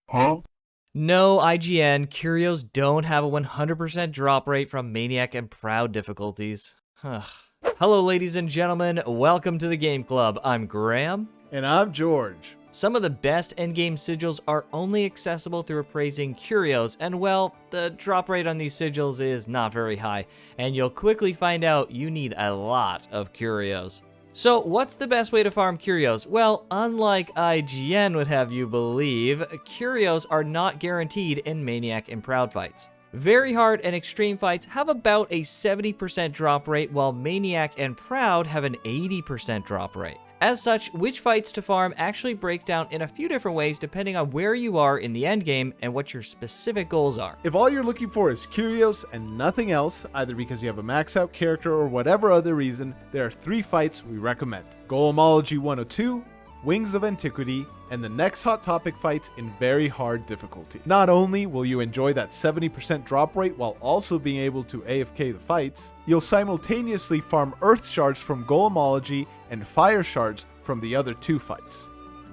Huh? No, IGN, Curios don't have a 100% drop rate from Maniac and Proud difficulties. Hello ladies and gentlemen, welcome to the Game Club. I'm Graham. And I'm George. Some of the best endgame sigils are only accessible through appraising Curios, and well, the drop rate on these sigils is not very high, and you'll quickly find out you need a lot of Curios. So what's the best way to farm Curios? Well, unlike IGN would have you believe, Curios are not guaranteed in Maniac and Proud fights. Very hard and extreme fights have about a 70% drop rate, while Maniac and Proud have an 80% drop rate. As such, which fights to farm actually breaks down in a few different ways depending on where you are in the endgame and what your specific goals are. If all you're looking for is Curios and nothing else, either because you have a max out character or whatever other reason, there are 3 fights we recommend. Golemology 102, Wings of Antiquity, and the next hot topic fights in very hard difficulty. Not only will you enjoy that 70% drop rate while also being able to AFK the fights, you'll simultaneously farm Earth Shards from Golemology and Fire Shards from the other 2 fights.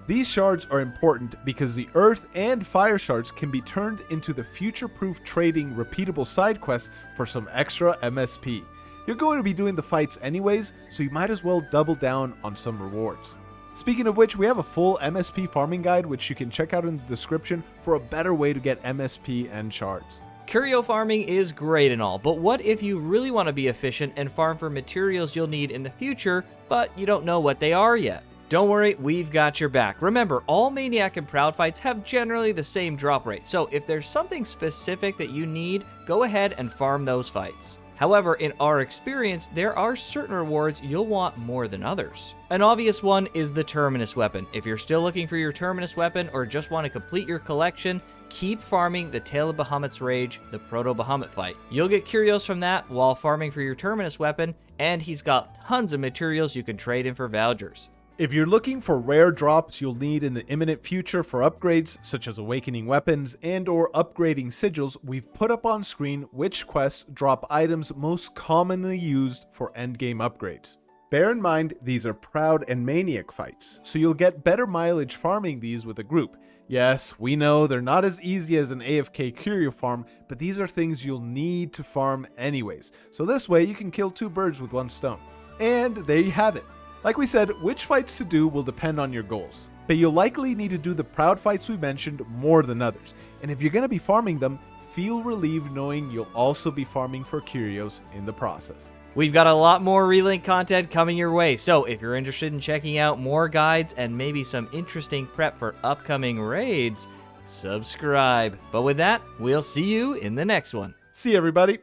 These shards are important because the Earth and Fire Shards can be turned into the future-proof trading repeatable side quests for some extra MSP. You're going to be doing the fights anyways, so you might as well double down on some rewards. Speaking of which, we have a full MSP farming guide which you can check out in the description for a better way to get MSP and shards. Curio farming is great and all, but what if you really want to be efficient and farm for materials you'll need in the future, but you don't know what they are yet? Don't worry, we've got your back. Remember, all Maniac and Proud fights have generally the same drop rate, so if there's something specific that you need, go ahead and farm those fights. However, in our experience, there are certain rewards you'll want more than others. An obvious one is the Terminus weapon. If you're still looking for your Terminus weapon or just want to complete your collection, keep farming the Tale of Bahamut's Rage, the Proto-Bahamut fight. You'll get Curios from that while farming for your Terminus weapon, and he's got tons of materials you can trade in for Vouchers. If you're looking for rare drops you'll need in the imminent future for upgrades such as awakening weapons and or upgrading sigils, we've put up on screen which quests drop items most commonly used for endgame upgrades. Bear in mind these are Proud and Maniac fights, so you'll get better mileage farming these with a group. Yes, we know they're not as easy as an AFK Curio farm, but these are things you'll need to farm anyways, so this way you can kill 2 birds with 1 stone. And there you have it. Like we said, which fights to do will depend on your goals, but you'll likely need to do the Proud fights we mentioned more than others, and if you're going to be farming them, feel relieved knowing you'll also be farming for Curios in the process. We've got a lot more relink content coming your way, so if you're interested in checking out more guides and maybe some interesting prep for upcoming raids, subscribe. But with that, we'll see you in the next one. See you, everybody!